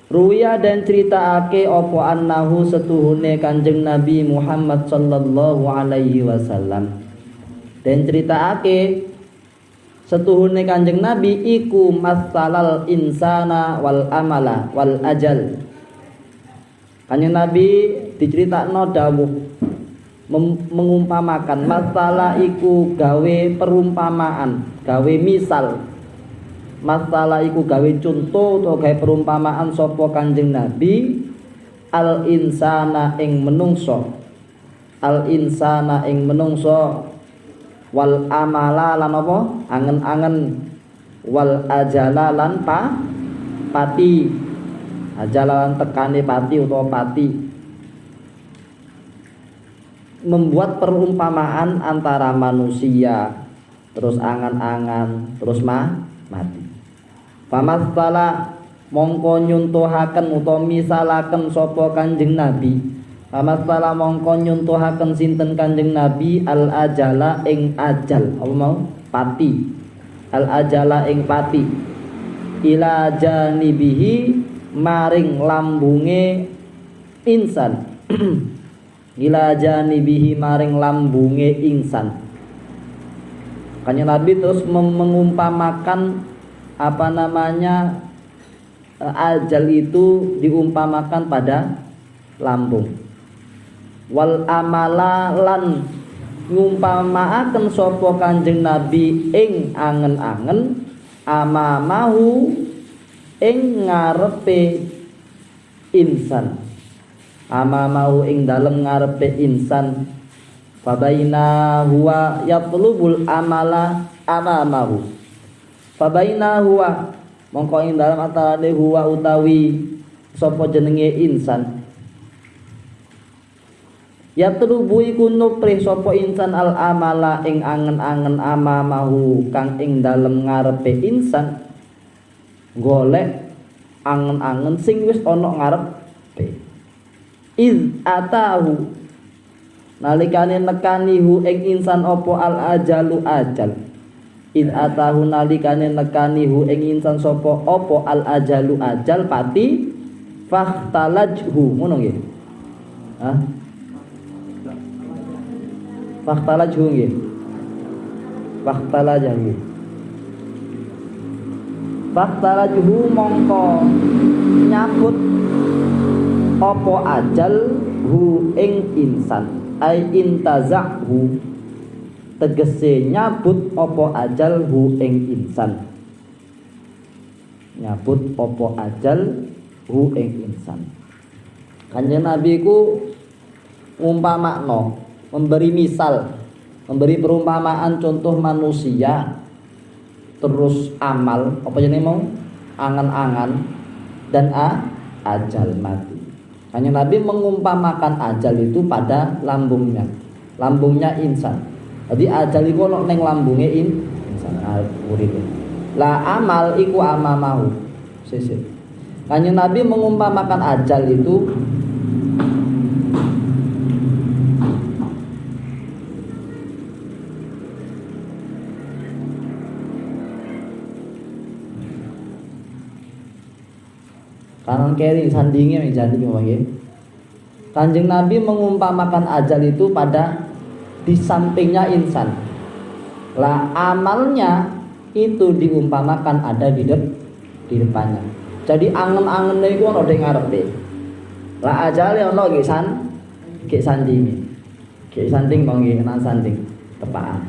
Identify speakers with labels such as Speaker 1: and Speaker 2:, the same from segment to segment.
Speaker 1: Ruya dan ceritaake opo annahu setuhune Kanjeng Nabi Muhammad sallallahu alaihi wasallam. Dan ceritaake setuhune Kanjeng Nabi iku masalal insana wal amala wal ajal. Kanjeng Nabi diceritakno dawuh mengumpamakan masalah iku gawe perumpamaan, gawe misal. Masalah iku gawe contoh atau gawe perumpamaan sapa Kanjeng Nabi al insana ing menungso. Al insana ing menungso wal amala lan apa? Angen-angen wal ajala lan pati. Ajala lan tekane pati utawa pati. Membuat perumpamaan antara manusia terus angan-angan terus mati. Famastala mongko nyuntuhaken utawa misalaken sapa Kanjeng Nabi. Famastala mongko nyuntuhaken sinten Kanjeng Nabi al ajala ing ajal. Apa mau? Pati. Al ajala ing pati. Ila janibihi maring lambunge insan. Ila janibihi maring lambunge insan. Kanjeng Nabi terus mengumpamakan ajal itu diumpamakan pada lambung. Wal amala lan ngumpamaaken sapa Kanjeng Nabi ing angen-angen amamahu ing ngarepe insan. Amamahu ing dalem ngarepe insan. Fabaina huwa yatlubul amala amamahu. Fabaina huwa mongko ing dalem antarane huwa utawi sapa jenenge insan. Yatlubu iku nuprih sapa insan al amala ing angen-angen amamahu kang ing dalem ngarepe insan. Golek angen-angen sing wis ana ngarepe. Iz atahu nalikane nekanihu ing insan apa al ajalu ajal. Iz atahu nalikane nekanihu ing insan sapa apa al ajalu ajal pati fahtalajhu ngono nggih. Hah? Fahtalajhu nggih. Fahtalajhu. Fahtalajhu mongko nyambut apa ajal hu ing insan ai intazahu tegese nyabut apa ajal hu ing insan. Nyabut apa ajal hu ing insan. Kanjeng Nabi ku ngumpamakno, memberi misal, memberi perumpamaan contoh manusia terus amal apa jenenge mau angan-angan dan ajal mati. Kanjeng Nabi mengumpamakan ajal itu pada lambungnya insan. Jadi ajal iku ono ning lambunge insan urip. Lah amal iku amamahu. Sesuk. Kanjeng Nabi mengumpamakan ajal itu kanan kiri sandingnya menjadi nggih. Kanjeng Nabi mengumpamakan ajal itu pada di sampingnya insan. Lah amalnya itu diumpamakan ada di depannya. Jadi angen-angene iku ana ning ngarepe. Lah ajale ana nggih sandinge. Nggih sanding mong nggih kena sanding tepaan.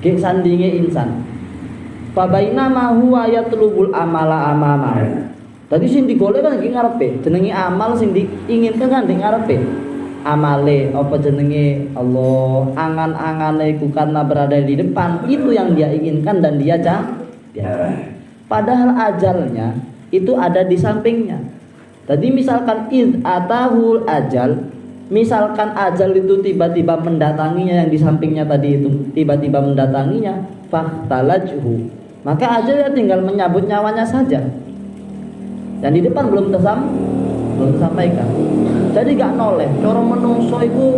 Speaker 1: Nggih sandinge insan. Fa baina ma huwa yatlubul amala amama. Tadi sing digolek kan iki ngarepe, jenenge amal sing diinginkan kan di ngarepe. Amale apa jenenge Allah, angan-angane iku karena berada di depan, itu yang dia inginkan dan dia padahal ajalnya itu ada di sampingnya. Tadi misalkan id atahul ajal, misalkan ajal itu tiba-tiba mendatanginya, yang di sampingnya tadi itu tiba-tiba mendatanginya, fahtalajhu, maka ajal ya tinggal menyabut nyawanya saja. Dan di depan belum tersampaikan. Jadi gak noleh. Cara menungso iku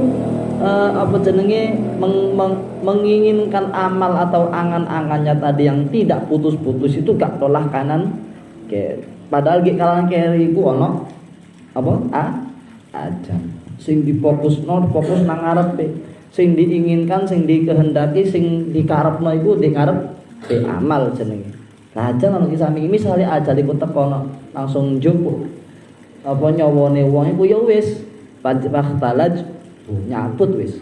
Speaker 1: menginginkan amal atau angan-angannya tadi yang tidak putus-putus itu gak tolak kanan kiri. Padahal gek kalangan keri iku ana apa? Ajal. Sing fokus nang ngarepe. Sing diinginkan, sing dikehendaki, sing dikarepno iku di ngarepe amal jenenge. Nah, ajal ana ki sami misale ajal iku teko langsung njupuk apa nyawane wong iku ya wis talaj nyabut wis.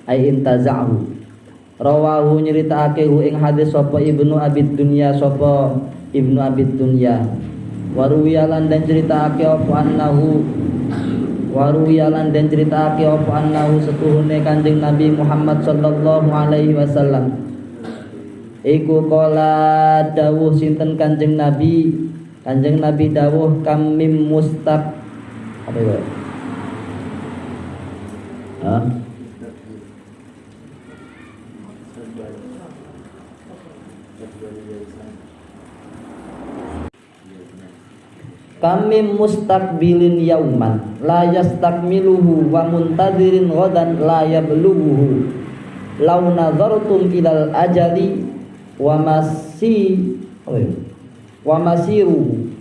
Speaker 1: Ai intazahu. Rawahu nyritakake hu ing hadis sapa Ibnu Abid Dunya sapa Ibnu Abid Dunya. Waruwiyalan dan critakake apa annahu waruwiyalan dan critakake apa annahu setuhune Kanjeng Nabi Muhammad sallallahu alaihi wasallam. Iku qala dawuh sinten Kanjeng Nabi dawuh kam mim mustaq apa itu? Kami mustaqbilin yauman la yastakmiluhu wa muntadirin ghadan la yablughuhu law nazartum ilal ajali wa masiru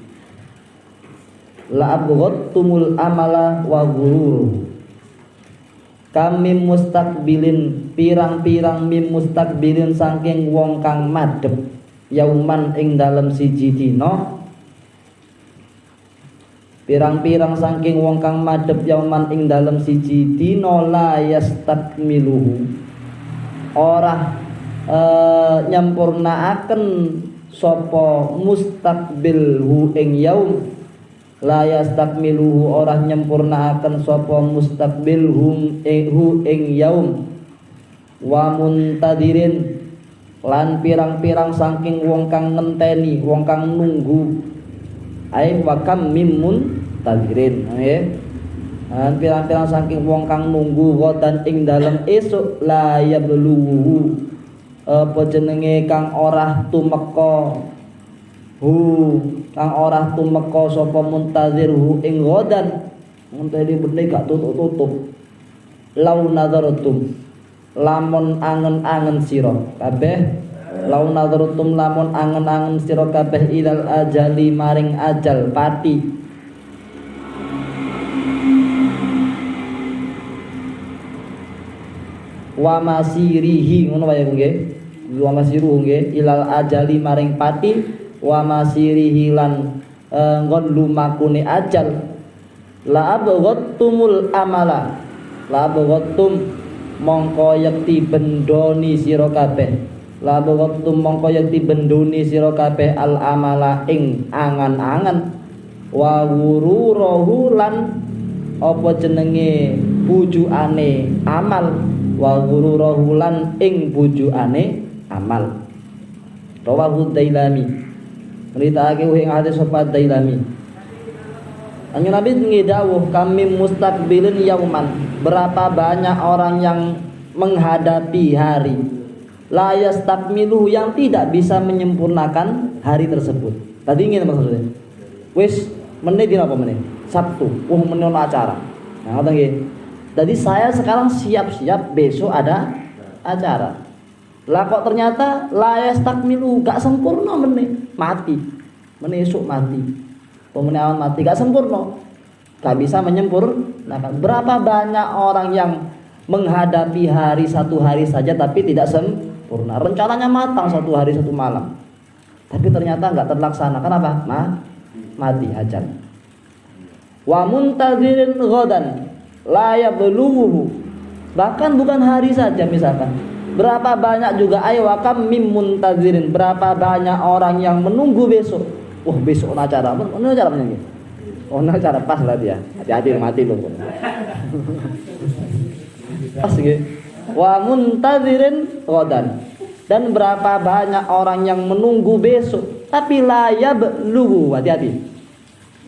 Speaker 1: la abghadtumul amala wa ghururu. Kami mustaqbilin pirang-pirang mim mustaqbilin saking wong kang madhep yauman ing dalem siji dina. Pirang-pirang saking wong kang madhep yauman ing dalem siji dina la yastakmiluhu ora nyampurnaaken sapa mustaqbilhu ing yaum la yastakmiluhu ora nyampurnaaken sapa mustaqbilhum ing yaum wa muntadirin lan pirang-pirang saking wong kang ngenteni wong kang nunggu ai wa kam mimun tadirin nggih. Pirang-pirang saking wong kang nunggu dan ing dalem esuk la yablughu apa jenenge kang ora tumeka kang ora tumeka sapa muntazirhu ing ghadan muntadi bene gak tutuk-tutuk. Lau nazaratum lamun angen-angen sira kabeh lau nadharutum lamun angen-angen sira kabeh ilal ajali maring ajal pati wa masirihi ngono wae nggih wa masiruhu nggih ilal ajali maring pati wa masirihi lan ngon lumakune ajal la abghattumul amala la abghattum mongko yakti bendoni sira kabeh labu waktu mongko yakti benduni sira kabeh al amala ing angan-angan wa ghururahu lan apa jenenge bujukane amal wa ghururahu lan ing bujukane amal. Rawahu Dailami nritake ing hadis sapa Dailami. Anjing Nabi ngidawuh kami mustaqbilin yauman berapa banyak orang yang menghadapi hari la yastakmiluhu yang tidak bisa menyempurnakan hari tersebut. Tadi ingin maksudnya wis menit dina apa menit? Sabtu. Menit acara. Nah, ngoten nggih. Jadi saya sekarang siap-siap besok ada acara. Lah kok ternyata la yastakmiluhu gak sempurna menit, mati. Menit esuk mati. Pemenawan mati gak sempurna. Gak bisa menyempurnakan. Berapa banyak orang yang menghadapi hari satu hari saja tapi tidak sempurna. Rencananya matang satu hari satu malam, tapi ternyata nggak terlaksana. Kenapa? Mati ajal. Wa muntazirin ghadan la yablughu. Bahkan bukan hari saja, misalkan berapa banyak juga aywakam mim muntazirin, berapa banyak orang yang menunggu besok. Besok acara apa? Acara apa nih? Acara pas lah dia. Hati-hati mati loh. Pas gitu. Wa muntazirin ghadan dan berapa banyak orang yang menunggu besok tapi la yablughu hati-hati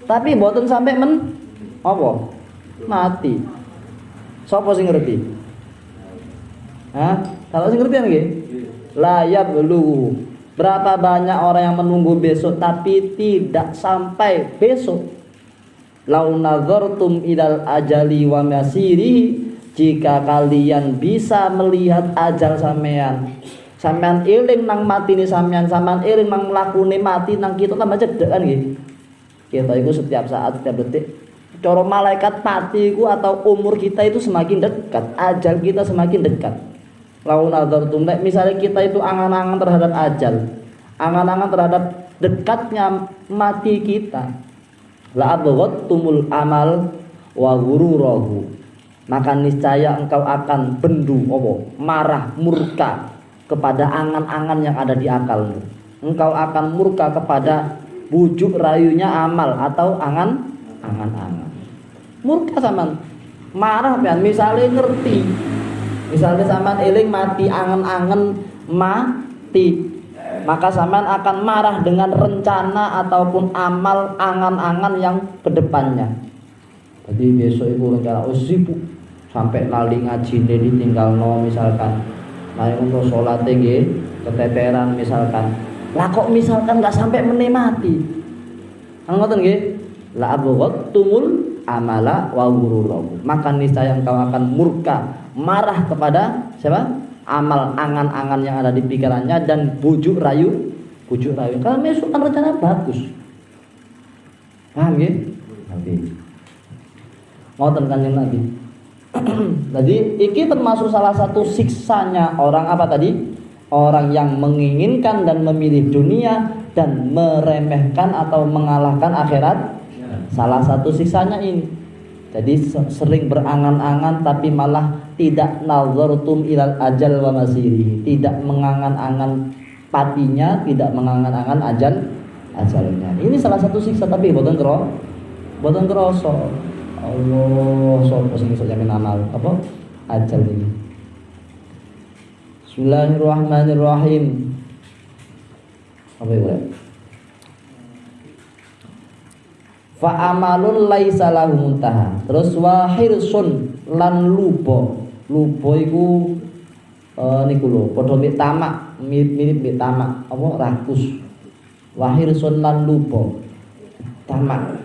Speaker 1: tapi boten sampai mati. Sapa sing ngerti? Kalau sing ngerti nggih la yablughu berapa banyak orang yang menunggu besok tapi tidak sampai besok. Lau nazartum idal ajali wa masirihi jika kalian bisa melihat ajal sampean Sampean eling nang matine sampean eling nang mlakune mati nang kita tambah cedek kan nggih. Kita itu setiap saat, setiap detik. Cara malaikat mati itu atau umur kita itu semakin dekat, ajal kita semakin dekat. Lau nazartum, misalnya kita itu angan-angan terhadap ajal, angan-angan terhadap dekatnya mati kita. La abghattumul amal wa ghururahu. Maka niscaya engkau akan bendu marah, murka kepada angan-angan yang ada di akalmu. Engkau akan murka kepada bujuk rayunya amal atau angan-angan. Murka sama marah kan, misalnya ngerti, misalnya sama eling mati angan-angan mati, maka sampean akan marah dengan rencana ataupun amal angan-angan yang kedepannya. Jadi besok itu rencana sibuk sampai lali ngaji ditinggalno misalkan. Nah untuk sholat nggih keteteran misalkan. Lah kok misalkan nggak sampai menikmati. Ngoten nggih. La abghattumul amala wa ghururahu. Maka niscaya engkau akan murka, marah kepada siapa? Amal angan-angan yang ada di pikirannya dan bujuk rayu. Kalau besok kan rencana bagus. Paham nggih? Nanti. Ngoten Kanjeng Nabi. Jadi iki termasuk salah satu siksanya orang apa tadi? Orang yang menginginkan dan memilih dunia dan meremehkan atau mengalahkan akhirat. Salah satu siksanya ini. Jadi sering berangan-angan tapi malah tidak nazartum ilal ajal wa masirihi, tidak mengangan-angan patinya, tidak mengangan-angan ajalnya. Ini salah satu siksa tapi boten kroso. Allah sapa sing iso jamin amal apa ajal ini. Bismillahirrahmanirrahim. Apa ya? Fa amalun laisa lahu muntaha. Terus wa hirsun lan lupa iku niku lho padha mek tamak, mirip mek tamak apa rakus. Wa hirsun lan lupa tamak.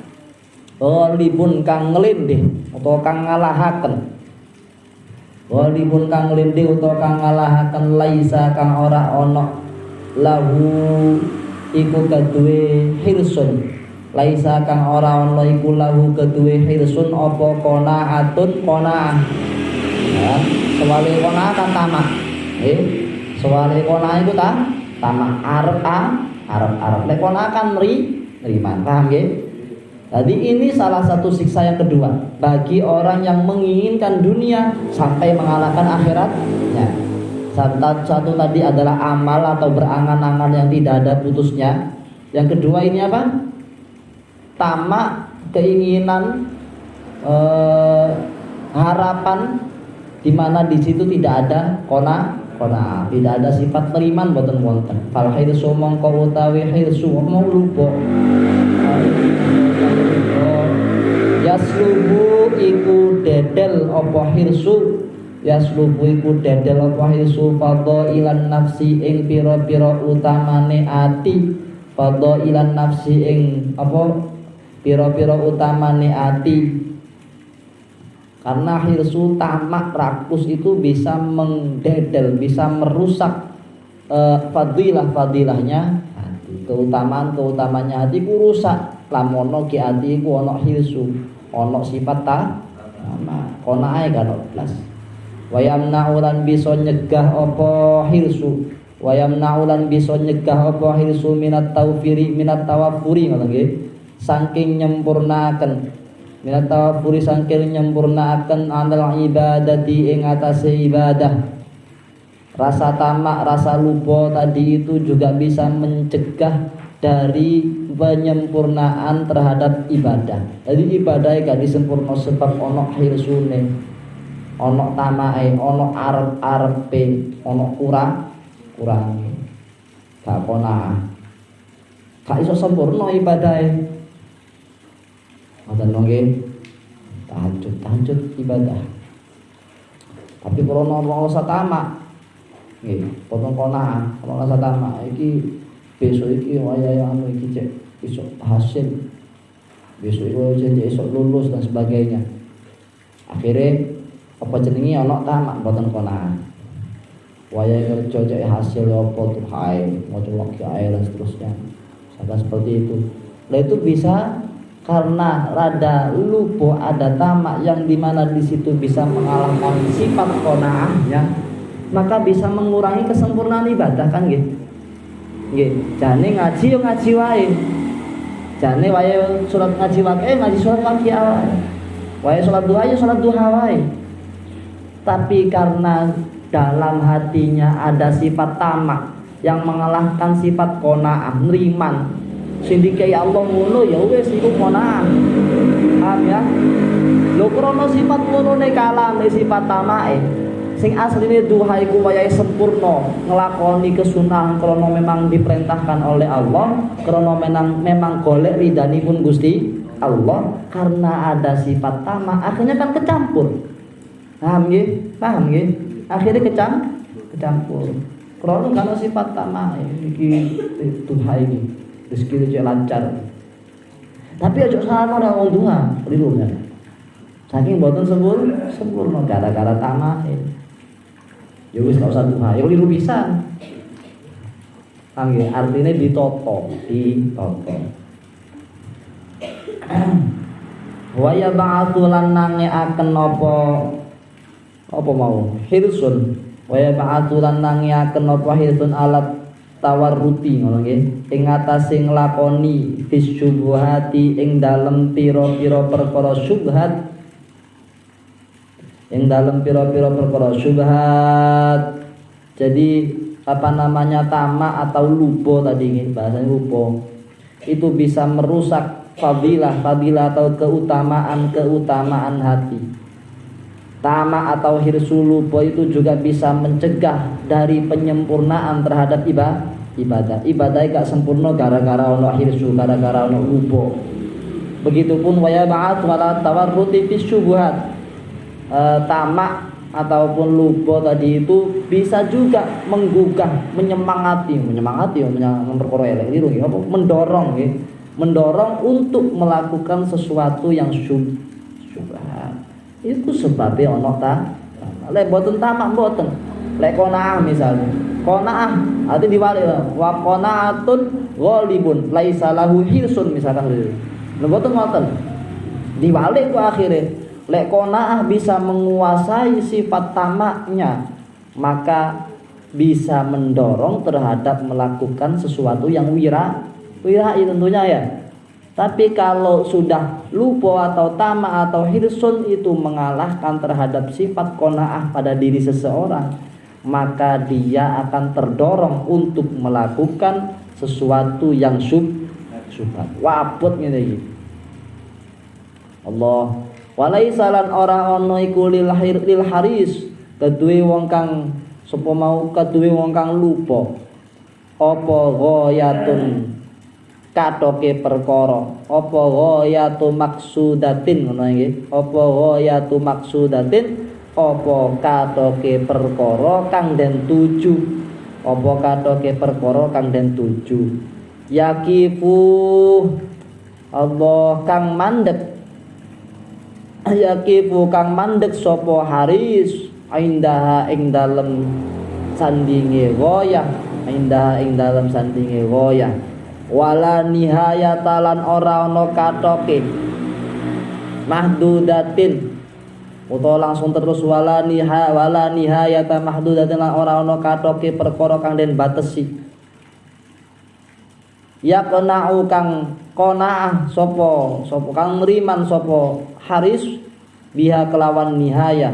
Speaker 1: Walibun kang nglindih utawa kang ngalahaken. Walibun kang nglindih utawa kang ngalahaken laisa kang ora ana lahu iku kaduwe hirsun. Laisa kang ora ana iku lahu kaduwe hirsun apa qanaah. Ya, sewale qanaah kan tamak. Sewale qanaah iku tamak arep. Lek qanaah kan nriman. Paham nggih? Jadi ini salah satu siksa yang kedua bagi orang yang menginginkan dunia sampai mengalahkan akhiratnya. Satu tadi adalah amal atau berangan-angan yang tidak ada putusnya. Yang kedua ini apa? Tamak, keinginan, harapan, di mana di situ tidak ada qanaah, tidak ada sifat neriman boten wonten. Fal hirsu mongko utawi hirsu mau lupa. Yaslubu iku dedel apa hirsu. Yaslubu iku dedel apa hirsu fadhailan nafsi ing pira-pira utamane ati. Fadhailan nafsi ing apa pira-pira utamane ati. Karena hirsu tamak rakus itu bisa mendedel, bisa merusak fadilahnya hati. Keutamaan-keutamanya hati ku rusak. Lamono ki hati ku ana hirsu, ana sifat tamak. Qanaah kan blas. Wayamna ulan bisa nyegah apa hirsu. Wayamna ulan bisa nyegah apa hirsu minat tawafuri ngono nggih. Saking nyempurnakan minat tawafuri saking nyempurnakan anal ibadati ing atase ibadah. Rasa tamak, rasa lupa tadi itu juga bisa mencegah dari penyempurnaan terhadap ibadah. Jadi ibadah gak disempurna sebab ono hirsune, ono tamae, ono arep-arepe, ono kurange. Gak qanaah. Gak iso sempurna ibadahe. Ngoten nggih. Tahajud ibadah. Tapi kalau rasa tamak nggih, potong qanaah, kalau rasa tamak iki besok iki wayahe anu iki cek iso hasil. Besok iki iso lulus dan sebagainya. Akhirnya apa jenenge ana tamak boten qanaah. Wayahe kerja cek hasil apa tuh hai, mau lagi air dan seterusnya. Sampai seperti itu. Nah itu bisa karena rada lupa ada tamak yang dimana di situ bisa mengalahkan sifat qanaahnya, maka bisa mengurangi kesempurnaan ibadah kan gitu. Nggih, jane ngaji yo ngaji wae. Jane wae salat ngaji wae, ngaji salat wae wae. Wae salat duha yo salat duha wae. Tapi karena dalam hatinya ada sifat tamak yang mengalahkan sifat qanaah, neriman. Sing dikai Allah ngono ya wis iku qanaah. Paham ya? Lho krana sifat ngono ne kalah sifat tamake. Sing asline duha iku wayahe sempurna, nglakoni kesunahan krana memang diperintahkan oleh Allah, krana memang golek ridhanipun Gusti Allah. Karena ada sifat tamak akhirnya kan kecampur. Paham nggih? Paham nggih? Akhirnya kecampur. Krana kalau sifat tamak iki duha iki rezeki cek lancar. Tapi aja salah ora wong duha, keliru kan. Saking mboten sempurna gara-gara tamak. Ya wis gak usah duha, ya keliru pisan. Nggih, artine ditoto. Wa ya ba'atu lan nangeaken apa mau? Hirsun. Wa ya ba'atu lan nangeaken apa hirsun alat tawarruti ngono nggih, ing atase nglakoni bisyubhati ing dalem pira-pira perkara syubhat, ing dalem pira-pira perkara syubhat. Jadi apa namanya tamak atau lupa tadi nggih, bahasanya lupa itu bisa merusak fadilah atau keutamaan hati. Tamak atau hirsu lupa itu juga bisa mencegah dari penyempurnaan terhadap ibadah. Ibadah gak sempurna gara-gara ono hirsu, gara-gara ono lupa. Begitupun waya ba'at wala tawarruti fi syubhat. Tamak ataupun lupa tadi itu bisa juga menggugah, menyemangati, memperkara elek niku apa mendorong nggih. Mendorong untuk melakukan sesuatu yang syubhat. Itu sebabnya ono ta. Lek mboten tamak mboten. Lek qanaah misalnya. Qanaah arti diwali wa qanaatun ghalibun laisa lahu hirsun misalkan. Lek mboten ngoten. Diwali ku akhire. Lek qanaah bisa menguasai sifat tamaknya, maka bisa mendorong terhadap melakukan sesuatu yang wirai tentunya ya. Tapi kalau sudah lupa atau tamak atau hirsun itu mengalahkan terhadap sifat qanaah pada diri seseorang, maka dia akan terdorong untuk melakukan sesuatu yang syubhat. Wabut ngene iki. Allah walaisa lan ora ana iku lil haris keduwe wong kang sapa mau keduwe wong kang lupa apa ghayatun katoke perkara apa ghayatu maksudatin ngono nggih apa ghayatu maksudatin apa katoke perkara kang den tuju apa katoke perkara kang den tuju yakifu Allah kang mandek yakifu kang mandek sapa haris indaha ing dalem sandinge ghayah indaha ing dalem sandinge ghayah wala nihayata lan ora ana katoke mahdudatin utawa langsung terus wala nihayata mahdudatin lan ora ana katoke perkara kang den batesi ya qana'u kang qanaah sapa kang ngriman sapa haris biha kelawan nihayah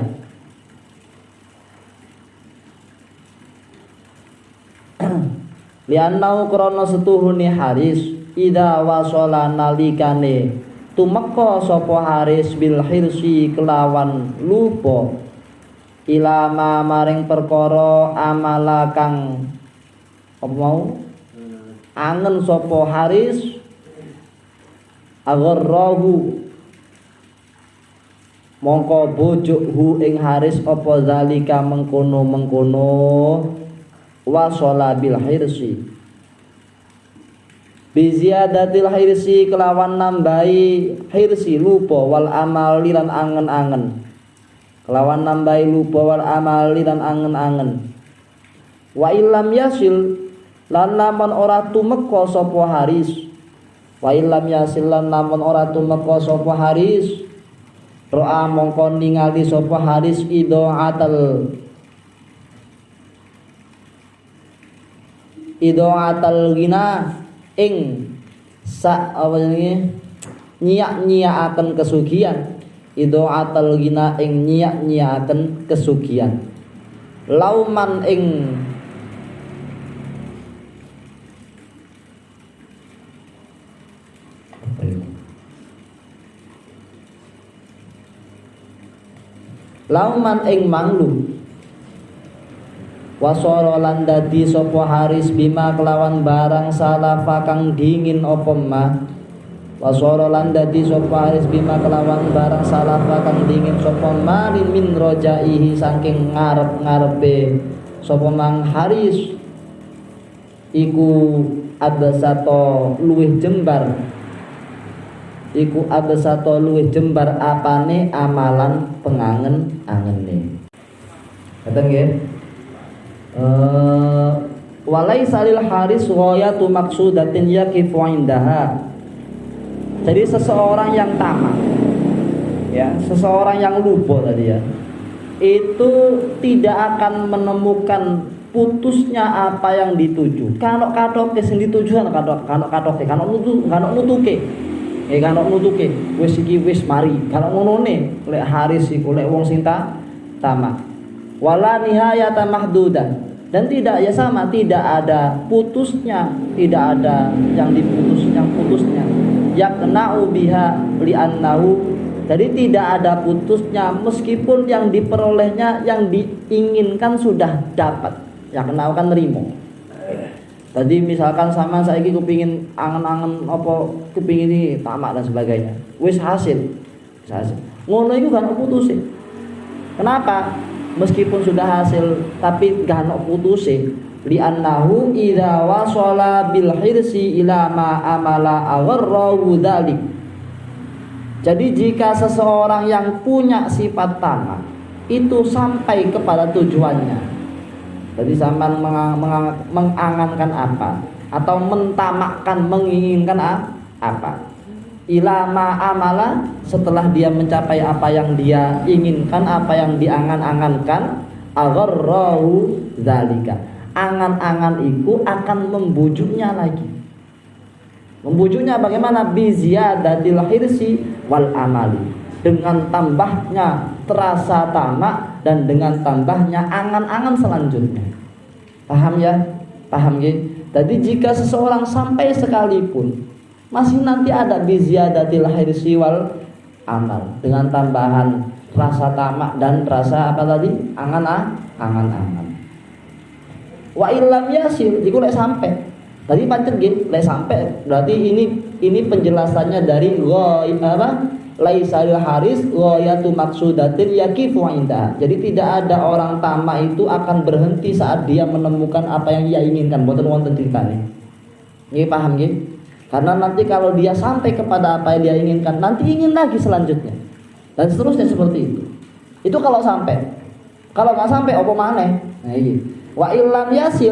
Speaker 1: lianau krana setuhune haris ida wasala nalikane tumeka sapa haris bil hirsi kelawan lupa ilama maring perkara amala kang apa mau angen sapa haris agharrahu mongko bojuk hu ing haris apa zalika mengkono wasala bil hirsi bi ziyadatil hirsi kelawan nambahi hirsi lupa wal amal lan angen-angen kelawan nambahi lupa wal amal lan angen-angen Wa illam yasil lan lamun ora tumeka sapa Haris. Wa illam yasil lan lamun ora tumeka sapa Haris. Ro'a mongko ningali sapa Haris idaatal ghina ing apa jenenge nyiak-nyiakaken kesugihan. Idaatal ghina ing nyiak-nyiakaken kesugihan. Lauman ing manglu wasara lan dadi sapa Haris bima kelawan barang salafa kang dingin apa ma wasara lan dadi sapa Haris bima kelawan barang salafa kang dingin sapa ma min rojaihi saking ngarep-ngarepe sapa mang Haris iku absato luwih jembar apane amalan pengangen-angene. Kata nggih. Walaisa lil Haris ghayatu maqsudatin yaqifu indaha. Jadi seseorang yang tamak, ya, seseorang yang lupa tadi ya, itu tidak akan menemukan putusnya apa yang dituju. Kalau katoke sing dituju kan katoke, kalau nutuke. Kan nutuke wis iki wis mari. Kalau ngonone lek Haris iku lek wong sing tamak. Wala nihayata mahdudah. Dan tidak ya sama, tidak ada putusnya, tidak ada yang putusnya. Yaqna'u biha li'annahu. Jadi tidak ada putusnya meskipun yang diperolehnya yang diinginkan sudah dapat. Yaqna'u kan nerimo. Tadi misalkan sama saiki kepingin angen-angen apa kepingin ini tamak dan sebagainya. Wis hasil. Ngono iku gak ono putuse. Kenapa? Meskipun sudah hasil tapi gak ono putuse. Li annahu idza wasala bil hirsi ila ma amala agharrahu dzalik. Jadi jika seseorang yang punya sifat tamak itu sampai kepada tujuannya. Jadi sampean mengangankan apa atau mentamakkan menginginkan apa? Ilama amala setelah dia mencapai apa yang dia inginkan, apa yang diangan-angankan, agharrahu dzalika. Angan-angan itu akan membujuknya lagi. Membujuknya bagaimana? Bi ziyadatil hirsi wal amali. Dengan tambahnya terasa tamak dan dengan tambahnya angan-angan selanjutnya. Paham ya? Paham ya? Jadi jika seseorang sampai sekalipun masih nanti ada biziyadatil hirsi wal amal dengan tambahan rasa tamak dan rasa apa tadi? Angan-angan. Wa illam yasil iku lek sampai. Tadi pancen nggih, lek sampai berarti ini penjelasannya dari laisa lil Haris ghayatu maqsudatin yaqifu indah. Jadi tidak ada orang tamak itu akan berhenti saat dia menemukan apa yang ia inginkan. Mboten wonten ceritane. Nggih paham nggih? Karena nanti kalau dia sampai kepada apa yang dia inginkan, nanti ingin lagi selanjutnya. Dan seterusnya seperti itu. Itu kalau sampai. Kalau enggak sampai apa maneh? Nah iki. Wa illam yasil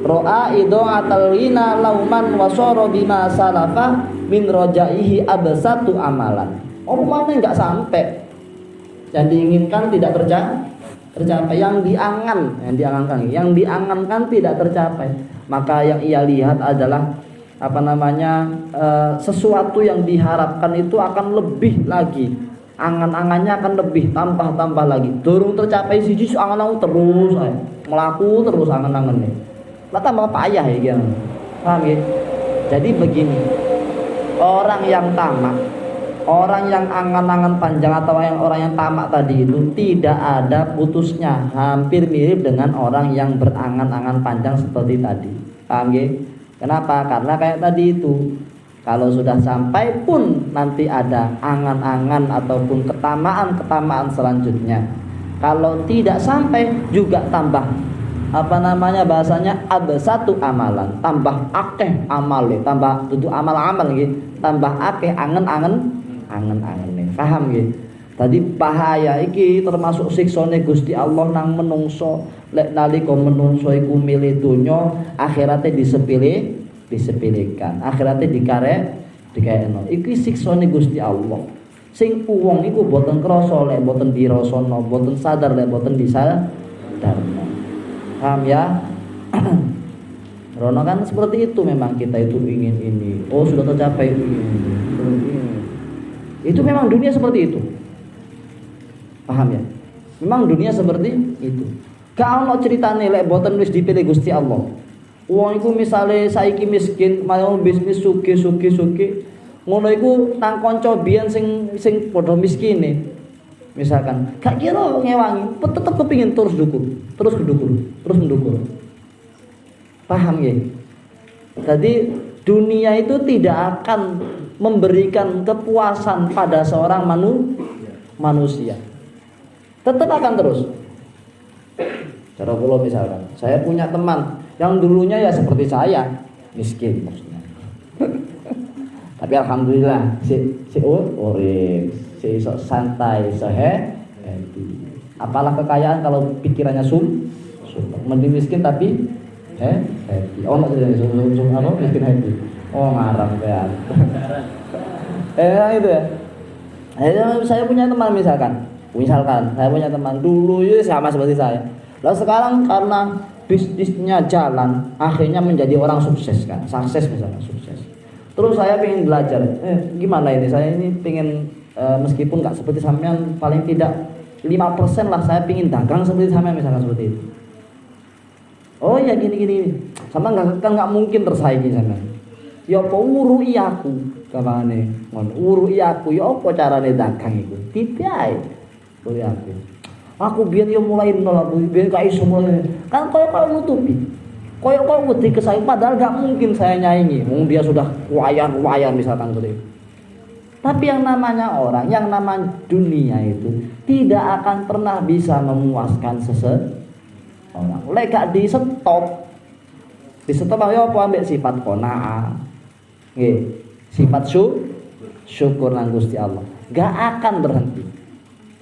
Speaker 1: ro'a idaatal ghina lauman wasara bima salafa min rajaihi absatu amalan. Oh mana nggak sampai yang diinginkan tidak tercapai, yang diangankan tidak tercapai, maka yang ia lihat adalah sesuatu yang diharapkan itu akan lebih lagi, angan-angannya akan lebih tambah lagi, durung tercapai siji angan-angan terus melaku terus angan-angannya, lah tambah payah ya gitu. Paham ya? Jadi begini, orang yang tamak, orang yang angan-angan panjang atau orang yang tamak tadi itu tidak ada putusnya, hampir mirip dengan orang yang berangan-angan panjang seperti tadi. Paham ya? Kenapa? Karena kayak tadi itu, kalau sudah sampai pun nanti ada angan-angan ataupun ketamaan selanjutnya. Kalau tidak sampai juga tambah bahasanya ada satu amalan, tambah akeh amale, tambah tutu amal-amal gitu, tambah akeh angen-angen nih. Paham gitu? Tadi bahaya iki termasuk siksane Gusti Allah nang menungso. Lek nalika menungso iku milih donya, akhirate disepelekan. Akhirate dikarekno. Iki siksane Gusti Allah. Sing wong iku boten krasa lek boten dirasana, boten sadar lek boten disadarno. Paham ya? Karena kan seperti itu, memang kita itu ingin ini. Oh, sudah tercapai ini. Itu memang dunia seperti itu. Paham ya? Memang dunia seperti itu. Gak ono ceritane lek boten wis dipilih Gusti Allah. Wong iku misale saiki miskin, mau bisnis sugih. Ngono iku nang kanca biyen sing padha miskine. Misalkan, gak kira ngewangi, tetep kepingin terus mendukur. Paham ya? Jadi dunia itu tidak akan memberikan kepuasan pada seorang manusia. Tetap akan terus. Cara kula misalkan, saya punya teman yang dulunya ya seperti saya, miskin maksudnya. Tapi alhamdulillah si urip, si santai, happy. Apalah kekayaan kalau pikirannya mending miskin tapi happy. Oh maksudnya apa miskin happy. Oh ngarang ya. Itu ya. Saya punya teman misalkan saya punya teman dulu ya sama seperti saya. Lalu sekarang karena bisnisnya jalan, akhirnya menjadi orang sukses kan, sukses misalnya sukses. Terus saya pengen belajar, gimana ini? Saya ini pengen meskipun nggak seperti sampean, paling tidak 5% lah saya pengen dagang seperti sampean misalkan seperti itu. Oh ya gini, sama nggak mungkin tersaingi sama. Ya apa urui aku, kamane, urui aku, ya apa carane dagang itu? Tidak. Aku biar dia mulai nol, aku biar gak iso mulai. Kan kau nutupi, kau wedi kesaing, padahal gak mungkin saya nyaingi. Dia sudah wayan misalkan seperti itu. Tapi yang namanya orang, yang namanya dunia itu tidak akan pernah bisa memuaskan seseorang. Lek gak di stop ayo apa ambek sifat qanaah. Nggih, sifat syukur nang Gusti Allah. Gak akan berhenti.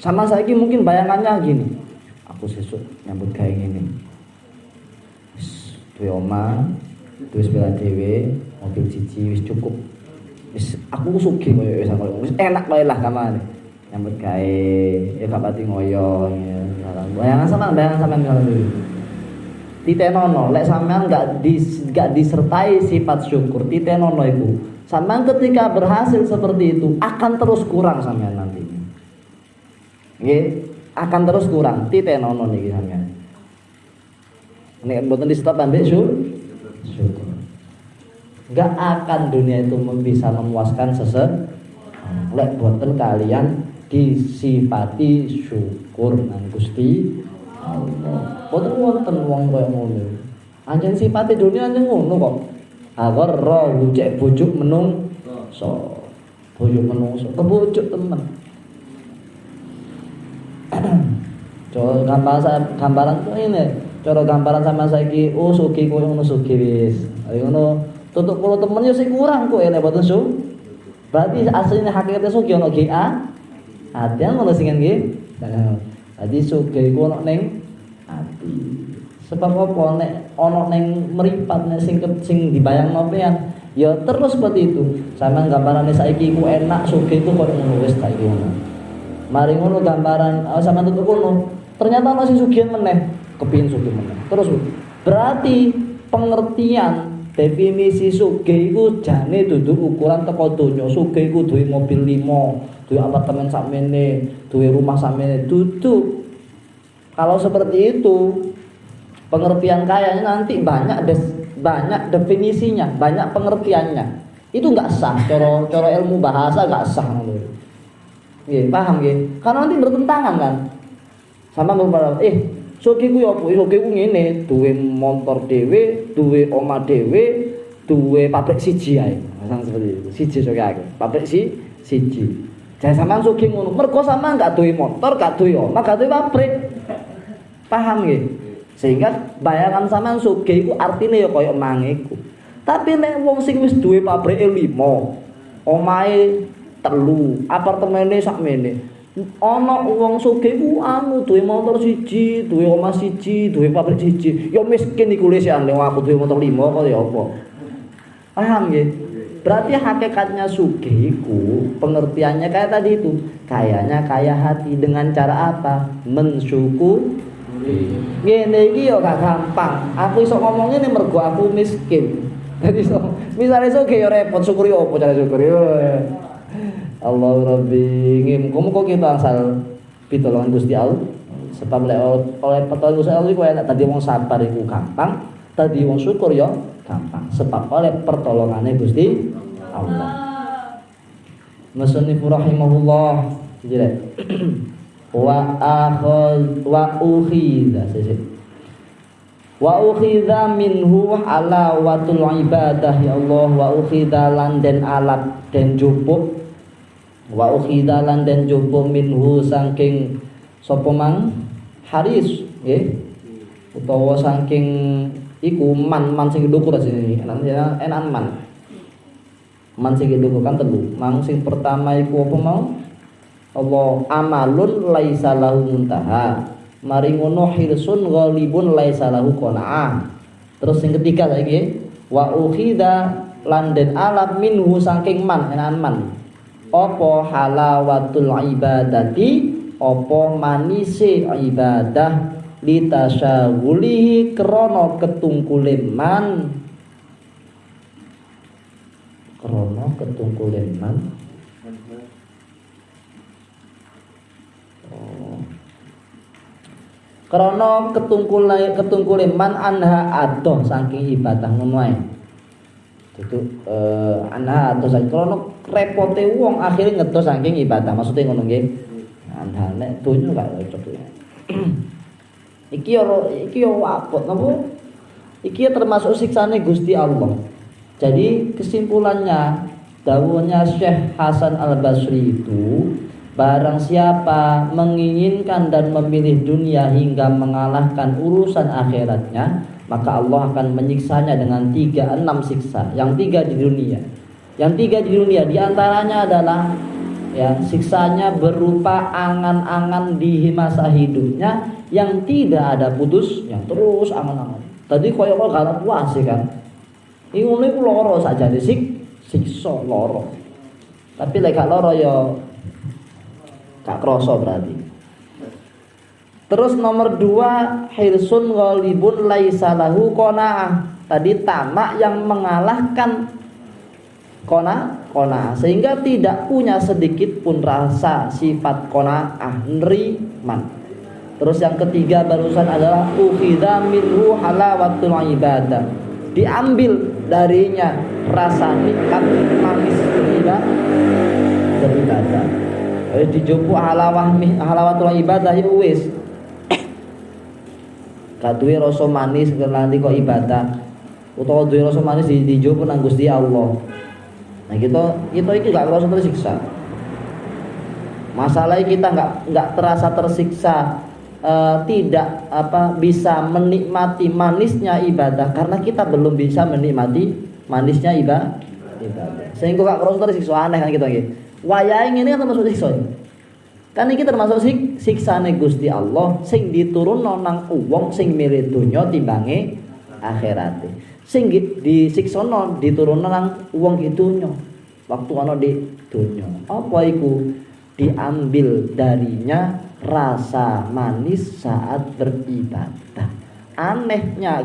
Speaker 1: Sama saya ini mungkin bayangannya gini, aku sesuk nyambut gawe ngene. Wis duwe omah, duwe sepeda dhewe, mobil siji wis cukup. Wis aku sugih koyo wis enak wae lah kamane. Nyambut gawe, ya gak pati ngoyo ya. Bayangan sampean dulu. Titenono, lek sampean gak disertai sifat syukur, titenono iku. Sampean ketika berhasil seperti itu akan terus kurang sampean nantinya. Nggih, akan terus kurang. Titenono niki sampean. Nek mboten di stop ambek syukur. Enggak akan dunia itu bisa memuaskan lek boten kalian disifati syukur nang Gusti Allah. Boten wonten wong koyo ngono. Anjen sifate dunia anjen ngono kok. Agora cek bojuk menungso. Bojuk menungso, kebujuk temen. Cara gambaran tuh ini, cara gambaran sama saiki, oh sugih kowe ngono sugih wis. Ayo ngono, tutuk kula temen yo sing kurang kok nek boten su. Berarti asline hakikate sugih ono GA. Ati ngono sing nggih. Dadi sugih ku ono ning ati. Sebab apa nek ono ning mripat nek sing dibayangno pean, ya terus seperti itu. Sama gambarane saiki ku enak sugih ku koyo ngono wis ta iki ngono. Mari ngono gambaran sama tutuk kono. Ternyata ono sing sugih meneh, kepingin sugih meneh. Terus berarti pengertian definisi sugih iku jane dudu ukuran teko donya. Sugih iku duwe mobil 5, duwe apartemen sakmene, duwe rumah sakmene, dudu. Kalau seperti itu, pengertian kayanya nanti banyak definisinya, banyak pengertiannya. Itu enggak sah, cara ilmu bahasa enggak sah ngono. Nggih, paham nggih? Karena nanti bertentangan kan. Sama beberapa sugih ku ya apa? Sugih ku ngene, duwe motor dhewe, duwe omah dhewe, duwe pabrik siji ae. Masang seperti itu. Siji sugih aku. Pabrik siji. Jangan sampean sugih ngono. Mergo sampean gak duwe motor, gak duwe omah, gak duwe pabrik. Paham nggih? Sehingga bayangan sampean sugih iku artine ya kaya mang iku. Tapi nek wong sing wis duwe pabrike 5, omahe 3, apartemene sakmene, Ana wong sugih ku duwe motor siji, duwe omah siji, duwe pabrik siji. Ya miskin iku lesian lek aku duwe motor 5 kok ya apa. Paham nggih? Berarti hakikatnya sugih iku pengertiannya kayak tadi itu. Kayanya kaya hati dengan cara apa? Mensyukuri. Ngene iki ya gak gampang. Aku iso ngomong ngene mergo aku miskin. Jadi misale sugih ya repot syukuri apa cara syukuri. Allah Rabbi ngim kok kita asal pitulungan Gusti Allah sebab oleh pertolongan Gusti Allah iku enak tadi wong sabar iku gampang tadi wong syukur ya gampang sebab oleh pertolongane Gusti Allah. Musannif rahimahullah jelek wa ukhidha minhu halawatul ibadah ya Allah wa ukhidha lan den alat den jupuk wa ukhidalan dan jopo minhu saking sapa mang haris nggih utawa saking iku man sing dukur asine enak man sing dukur kan telu mang sing pertama iku apa mau Allah amalun laisa lahu muntaha mari ngono hirsun ghalibun laisa lahu qanaah terus sing ketiga saiki wa ukhida lan den alat minhu saking man enak man apa halawatul ibadati apa manise ibadah litasyawulihi krana ketungkule man krana ketungkule man anha adoh saking ibadah ngono ae itu anha adoh saking krana repote wong akhirnya ngedos saking ibadah maksudnya ngono nggih anha nek donya gak cocok iki yo apot napa iki termasuk siksane Gusti Allah. Jadi kesimpulannya dawuhnya Syekh Hasan Al-Basri itu barang siapa menginginkan dan memilih dunia hingga mengalahkan urusan akhiratnya maka Allah akan menyiksanya dengan 36 siksa. Yang 3 di dunia diantaranya adalah ya siksanya berupa angan-angan di masa hidupnya yang tidak ada putus, yang terus angan-angan. Tadi koyo kok gak puas kan. Iku niku loro sajane siksa loro. Tapi lek gak loro ya gak krasa berarti. Terus nomor 2 hirsun ghalibun laisa lahu qanaah. Tadi tamak yang mengalahkan qanaah sehingga tidak punya sedikit pun rasa sifat qanaah neriman. Terus yang ketiga barusan adalah ukhidha minhu halawatul ibadah. Diambil darinya rasa nikmat manis beribadah. Dijopo halawatul ibadah ya wis. Gak duwe rasa manis nanti kok ibadah. Utawa duwe rasa manis dijopo nang Gusti Allah. Nah kita iki gak ngerasa tersiksa. Masalahnya kita nggak terasa tersiksa, tidak bisa menikmati manisnya ibadah karena kita belum bisa menikmati manisnya ibadah. Sehingga gak ngerasa tersiksa aneh kan kita gitu. Wayahe ngene kan termasuk siksa. Kan iki termasuk siksane Gusti Allah sing diturunno nang wong sing milih donya timbange akhirate. Sing disiksono diturunno nang wong iki donya. Waktu ana di donya. Apa iku? Diambil darinya rasa manis saat beribadah. Anehnya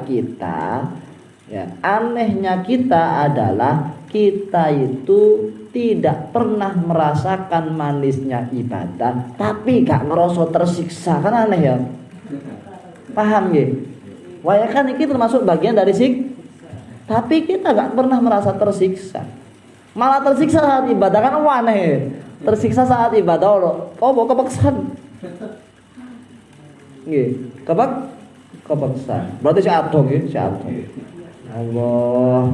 Speaker 1: kita adalah kita itu tidak pernah merasakan manisnya ibadah, tapi gak ngerasa tersiksa, kan aneh ya. Paham ya? Wah ya kan ini termasuk bagian dari tapi kita gak pernah merasa tersiksa. Malah tersiksa saat ibadah kan aneh. Tersiksa saat ibadah mau kepaksaan. Nggih, kepaksaan. Berarti si adong nggih, si adong. Allah.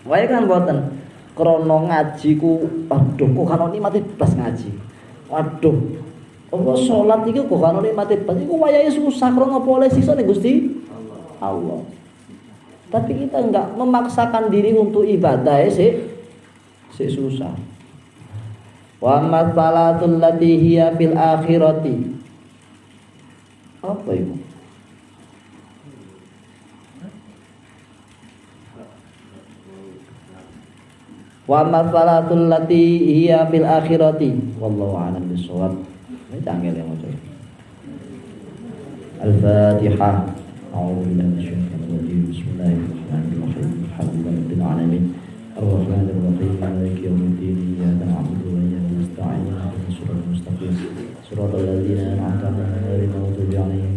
Speaker 1: Wae kan mboten krana ngaji ku aduh kok kan nikmate blas ngaji. Waduh. Apa salat iki kok kan nikmate blas iku wayahe susah krana apa oleh siksa ning Gusti Allah. Tapi kita enggak memaksakan diri untuk ibadah sih susah. Wa masalatul lati hiya fil akhirati. Apa itu? Wa masalatul lati hiya fil akhirati. Wallahu a'lam bishawab. Ini tanggal yang macam. Al-Fatihah. A'udzu billahi minasyaitonir rajim. Bismillahirrahmanirrahim. Alhamdulillahirabbil alamin. Ar-Rahmanir Rahim. Maliki yaumiddin. Iyyaka na'budu wa iyyaka nasta'in. Ihdinas siratal mustaqim. Siratal ladzina an'amta 'alaihim ghairil maghdubi 'alaihim